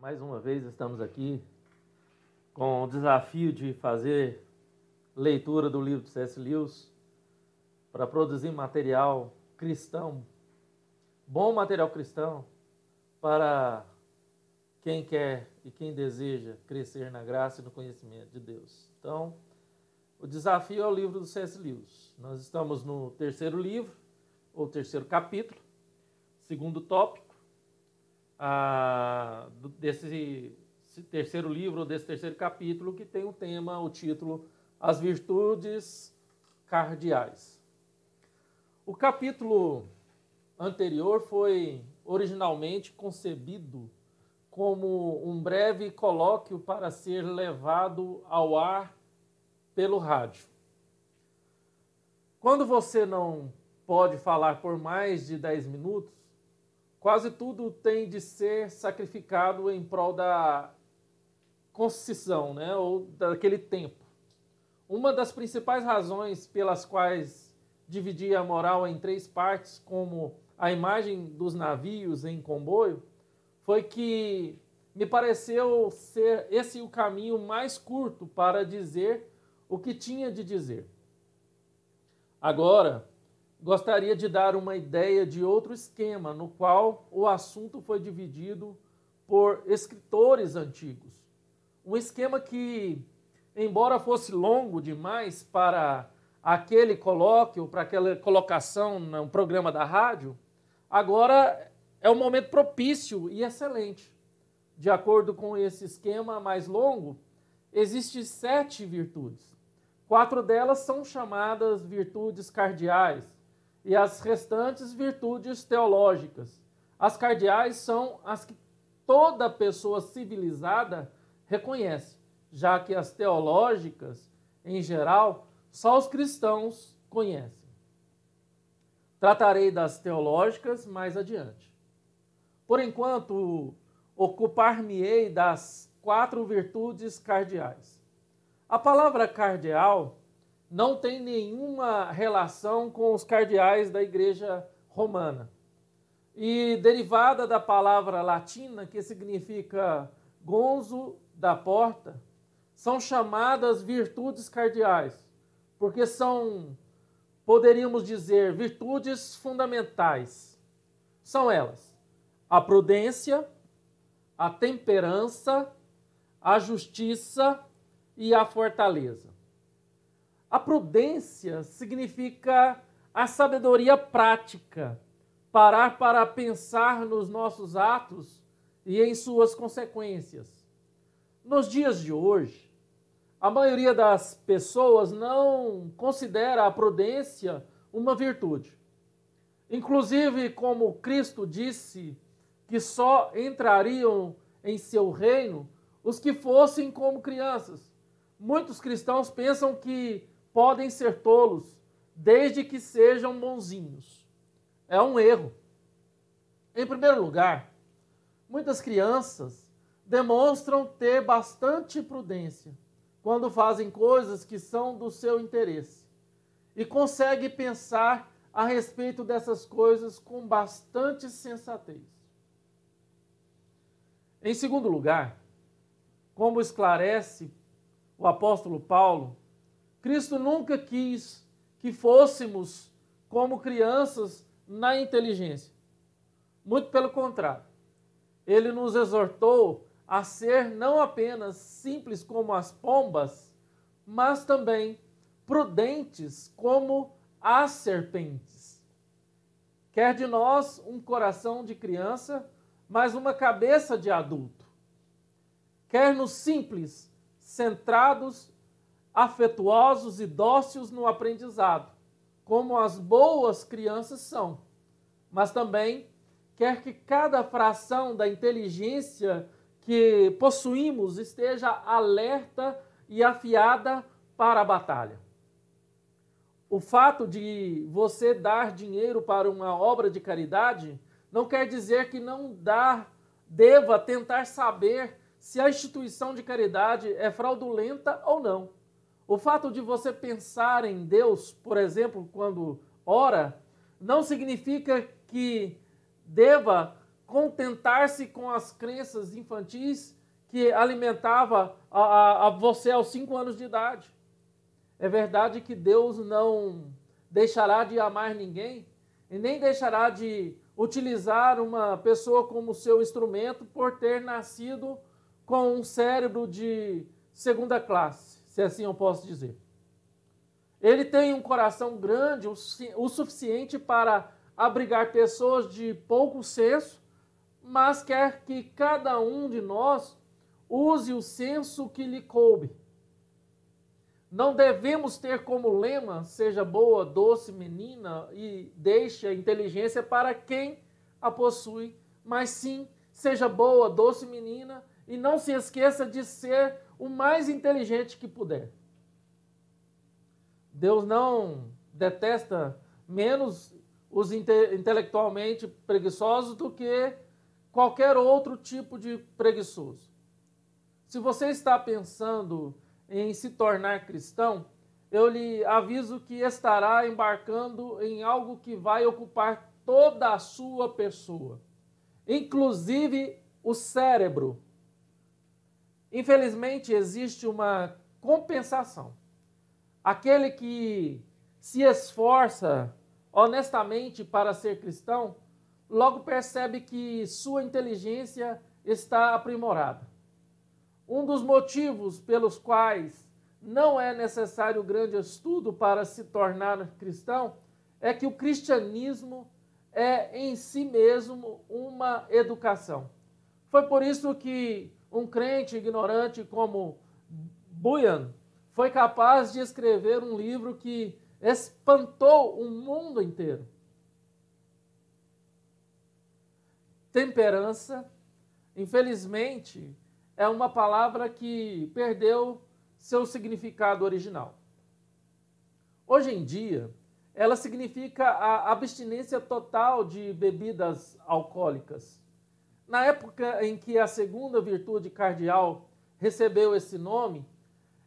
Mais uma vez estamos aqui com o desafio de fazer leitura do livro de C.S. Lewis para produzir material cristão, bom material cristão para quem quer e quem deseja crescer na graça e no conhecimento de Deus. Então, o desafio é o livro do C.S. Lewis. Nós estamos no terceiro livro, ou terceiro capítulo, segundo tópico, desse terceiro livro, ou desse terceiro capítulo, que tem o título As Virtudes Cardeais. O capítulo anterior foi originalmente concebido como um breve colóquio para ser levado ao ar pelo rádio. Quando você não pode falar por mais de 10 minutos, quase tudo tem de ser sacrificado em prol da concisão, ou daquele tempo. Uma das principais razões pelas quais dividi a moral em 3 partes, como a imagem dos navios em comboio, foi que me pareceu ser esse o caminho mais curto para dizer o que tinha de dizer. Agora, gostaria de dar uma ideia de outro esquema, no qual o assunto foi dividido por escritores antigos. Um esquema que, embora fosse longo demais para aquele colóquio, para aquela colocação no programa da rádio, agora é um momento propício e excelente. De acordo com esse esquema mais longo, existem 7 virtudes. 4 delas são chamadas virtudes cardeais e as restantes virtudes teológicas. As cardeais são as que toda pessoa civilizada reconhece, já que as teológicas, em geral, só os cristãos conhecem. Tratarei das teológicas mais adiante. Por enquanto, ocupar-me-ei das 4 virtudes cardeais. A palavra cardeal não tem nenhuma relação com os cardeais da Igreja Romana. E derivada da palavra latina, que significa gonzo da porta, são chamadas virtudes cardeais, porque são, poderíamos dizer, virtudes fundamentais. São elas: a prudência, a temperança, a justiça e a fortaleza. A prudência significa a sabedoria prática, parar para pensar nos nossos atos e em suas consequências. Nos dias de hoje, a maioria das pessoas não considera a prudência uma virtude. Inclusive, como Cristo disse que só entrariam em seu reino os que fossem como crianças. Muitos cristãos pensam que podem ser tolos, desde que sejam bonzinhos. É um erro. Em primeiro lugar, muitas crianças demonstram ter bastante prudência quando fazem coisas que são do seu interesse e conseguem pensar a respeito dessas coisas com bastante sensatez. Em segundo lugar, como esclarece o apóstolo Paulo, Cristo nunca quis que fôssemos como crianças na inteligência. Muito pelo contrário. Ele nos exortou a ser não apenas simples como as pombas, mas também prudentes como as serpentes. Quer de nós um coração de criança, mas uma cabeça de adulto. Quer-nos simples, centrados, afetuosos e dóceis no aprendizado, como as boas crianças são, mas também quer que cada fração da inteligência que possuímos esteja alerta e afiada para a batalha. O fato de você dar dinheiro para uma obra de caridade não quer dizer que não deva tentar saber se a instituição de caridade é fraudulenta ou não. O fato de você pensar em Deus, por exemplo, quando ora, não significa que deva contentar-se com as crenças infantis que alimentava a você aos 5 anos de idade. É verdade que Deus não deixará de amar ninguém e nem deixará de utilizar uma pessoa como seu instrumento por ter nascido com um cérebro de segunda classe, se assim eu posso dizer. Ele tem um coração grande o suficiente para abrigar pessoas de pouco senso, mas quer que cada um de nós use o senso que lhe coube. Não devemos ter como lema, seja boa, doce menina e deixe a inteligência para quem a possui, mas sim, seja boa, doce menina e não se esqueça de ser o mais inteligente que puder. Deus não detesta menos os intelectualmente preguiçosos do que qualquer outro tipo de preguiçoso. Se você está pensando em se tornar cristão, eu lhe aviso que estará embarcando em algo que vai ocupar toda a sua pessoa, inclusive o cérebro. Infelizmente, existe uma compensação. Aquele que se esforça honestamente para ser cristão, logo percebe que sua inteligência está aprimorada. Um dos motivos pelos quais não é necessário grande estudo para se tornar cristão é que o cristianismo é em si mesmo uma educação. Foi por isso que um crente ignorante como Bunyan foi capaz de escrever um livro que espantou o mundo inteiro. Temperança, infelizmente, é uma palavra que perdeu seu significado original. Hoje em dia, ela significa a abstinência total de bebidas alcoólicas. Na época em que a segunda virtude cardeal recebeu esse nome,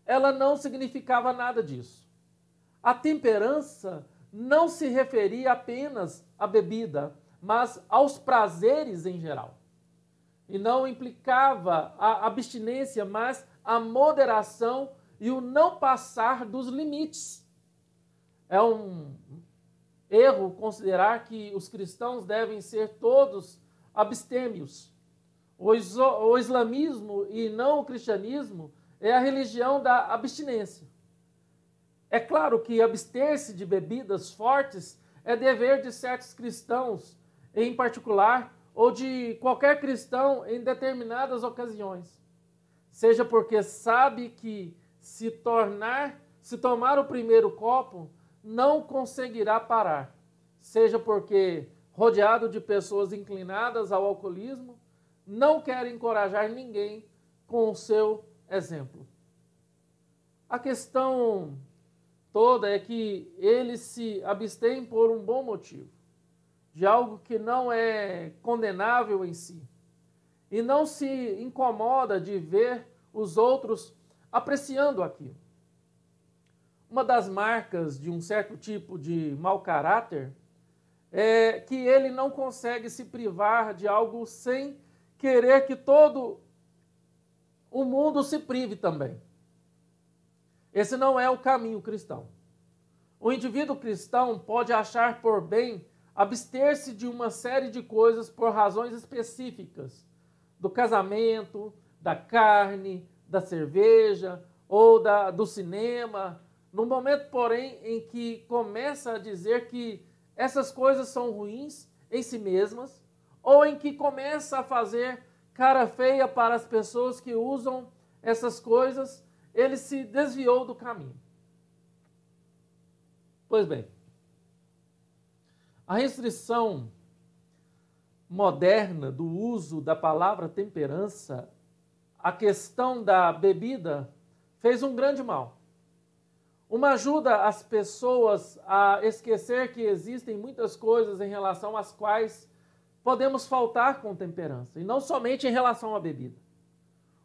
ela não significava nada disso. A temperança não se referia apenas à bebida, mas aos prazeres em geral. E não implicava a abstinência, mas a moderação e o não passar dos limites. É um erro considerar que os cristãos devem ser todos abstêmios. O islamismo e não o cristianismo é a religião da abstinência. É claro que abster-se de bebidas fortes é dever de certos cristãos, em particular, ou de qualquer cristão em determinadas ocasiões. Seja porque sabe que se tomar o primeiro copo, não conseguirá parar. Seja porque, rodeado de pessoas inclinadas ao alcoolismo, não quer encorajar ninguém com o seu exemplo. A questão toda é que eles se abstêm por um bom motivo, de algo que não é condenável em si, e não se incomoda de ver os outros apreciando aquilo. Uma das marcas de um certo tipo de mau caráter é que ele não consegue se privar de algo sem querer que todo o mundo se prive também. Esse não é o caminho cristão. O indivíduo cristão pode achar por bem abster-se de uma série de coisas por razões específicas, do casamento, da carne, da cerveja ou do cinema, no momento, porém, em que começa a dizer que essas coisas são ruins em si mesmas, ou em que começa a fazer cara feia para as pessoas que usam essas coisas, ele se desviou do caminho. Pois bem, a restrição moderna do uso da palavra temperança, a questão da bebida, fez um grande mal. Uma ajuda às pessoas a esquecer que existem muitas coisas em relação às quais podemos faltar com temperança, e não somente em relação à bebida.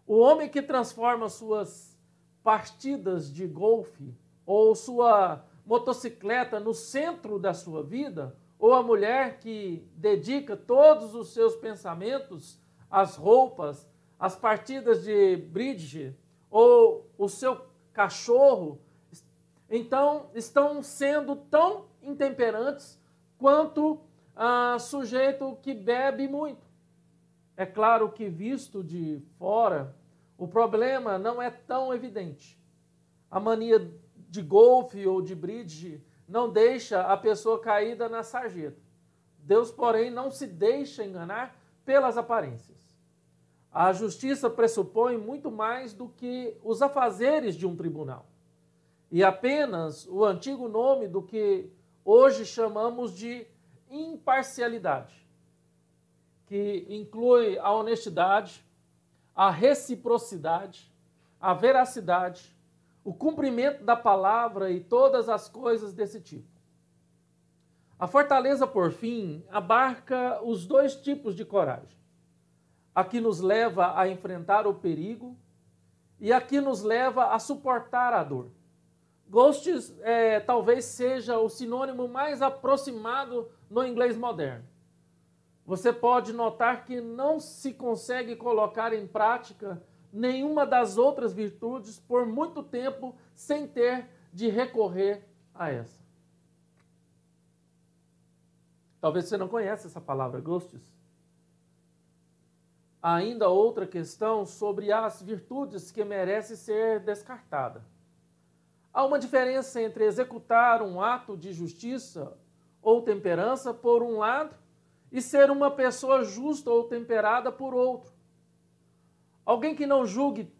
O homem que transforma suas partidas de golfe ou sua motocicleta no centro da sua vida, ou a mulher que dedica todos os seus pensamentos às roupas, às partidas de bridge, ou o seu cachorro, então estão sendo tão intemperantes quanto sujeito que bebe muito. É claro que visto de fora, o problema não é tão evidente. A mania de golfe ou de bridge não deixa a pessoa caída na sarjeta. Deus, porém, não se deixa enganar pelas aparências. A justiça pressupõe muito mais do que os afazeres de um tribunal. E apenas o antigo nome do que hoje chamamos de imparcialidade, que inclui a honestidade, a reciprocidade, a veracidade, o cumprimento da palavra e todas as coisas desse tipo. A fortaleza, por fim, abarca os dois tipos de coragem. A que nos leva a enfrentar o perigo e a que nos leva a suportar a dor. Ghosts talvez seja o sinônimo mais aproximado no inglês moderno. Você pode notar que não se consegue colocar em prática nenhuma das outras virtudes por muito tempo sem ter de recorrer a essa. Talvez você não conheça essa palavra, ghosts. Há ainda outra questão sobre as virtudes que merece ser descartada. Há uma diferença entre executar um ato de justiça ou temperança por um lado e ser uma pessoa justa ou temperada por outro. Alguém que não jogue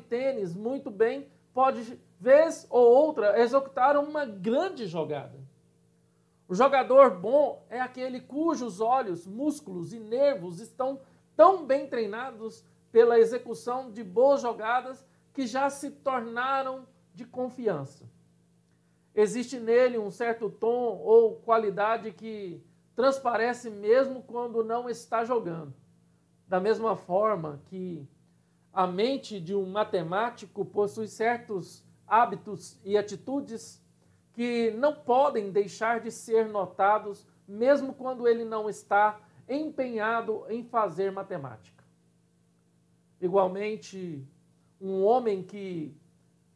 tênis muito bem pode, vez ou outra, executar uma grande jogada. O jogador bom é aquele cujos olhos, músculos e nervos estão tão bem treinados pela execução de boas jogadas que já se tornaram de confiança. Existe nele um certo tom ou qualidade que transparece mesmo quando não está jogando. Da mesma forma que a mente de um matemático possui certos hábitos e atitudes que não podem deixar de ser notados mesmo quando ele não está empenhado em fazer matemática. Igualmente, um homem que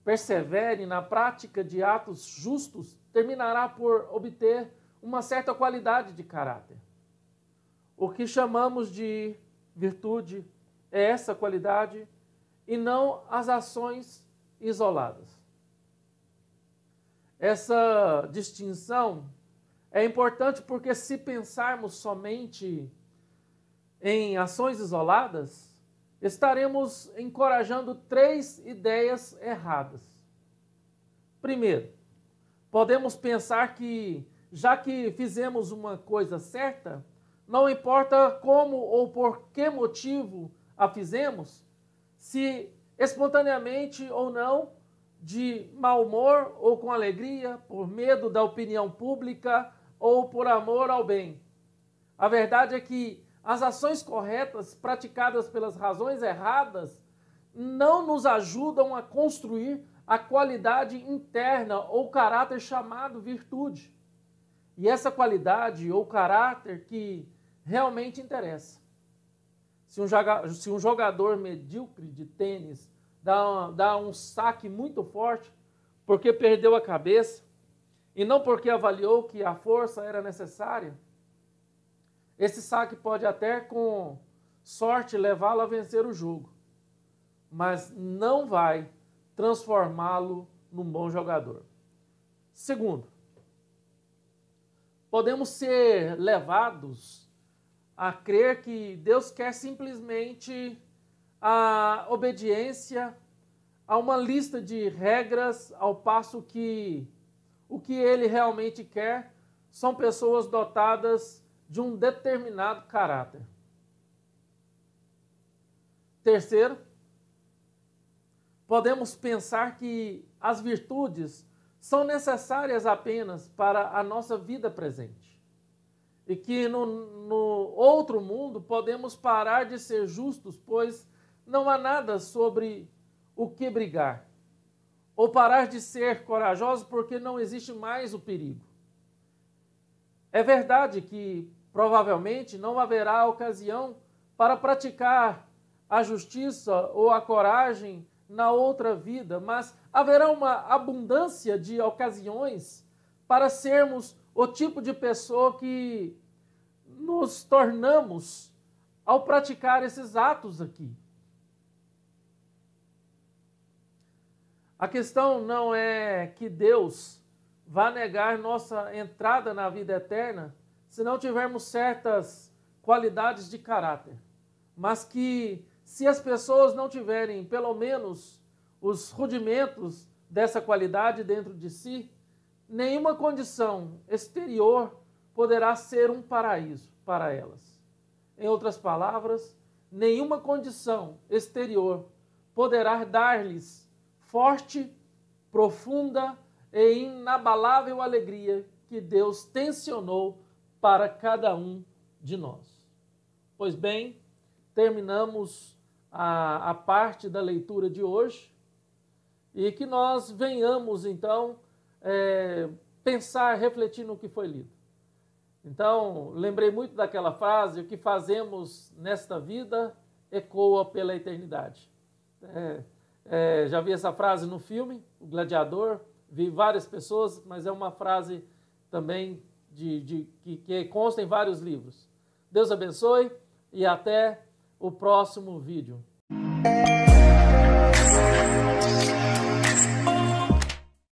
persevere na prática de atos justos terminará por obter uma certa qualidade de caráter. O que chamamos de virtude é essa qualidade e não as ações isoladas. Essa distinção é importante porque se pensarmos somente em ações isoladas, estaremos encorajando 3 ideias erradas. Primeiro, podemos pensar que, já que fizemos uma coisa certa, não importa como ou por que motivo a fizemos, se espontaneamente ou não, de mau humor ou com alegria, por medo da opinião pública ou por amor ao bem. A verdade é que as ações corretas, praticadas pelas razões erradas, não nos ajudam a construir a qualidade interna ou caráter chamado virtude. E essa qualidade ou caráter que realmente interessa. Se um jogador medíocre de tênis dá um saque muito forte porque perdeu a cabeça e não porque avaliou que a força era necessária, esse saque pode até com sorte levá-lo a vencer o jogo, mas não vai transformá-lo num bom jogador. Segundo, podemos ser levados a crer que Deus quer simplesmente a obediência a uma lista de regras, ao passo que o que Ele realmente quer são pessoas dotadas de um determinado caráter. Terceiro, podemos pensar que as virtudes são necessárias apenas para a nossa vida presente. E que no outro mundo podemos parar de ser justos, pois não há nada sobre o que brigar. Ou parar de ser corajosos porque não existe mais o perigo. É verdade que provavelmente não haverá ocasião para praticar a justiça ou a coragem na outra vida, mas haverá uma abundância de ocasiões para sermos o tipo de pessoa que nos tornamos ao praticar esses atos aqui. A questão não é que Deus vá negar nossa entrada na vida eterna se não tivermos certas qualidades de caráter, mas que se as pessoas não tiverem pelo menos os rudimentos dessa qualidade dentro de si, nenhuma condição exterior poderá ser um paraíso para elas. Em outras palavras, nenhuma condição exterior poderá dar-lhes forte, profunda e inabalável alegria que Deus tensionou para cada um de nós. Pois bem, terminamos a parte da leitura de hoje e que nós venhamos, então, pensar, refletir no que foi lido. Então, lembrei muito daquela frase: o que fazemos nesta vida ecoa pela eternidade. Já vi essa frase no filme, O Gladiador, vi várias pessoas, mas é uma frase também que consta em vários livros. Deus abençoe e até o próximo vídeo.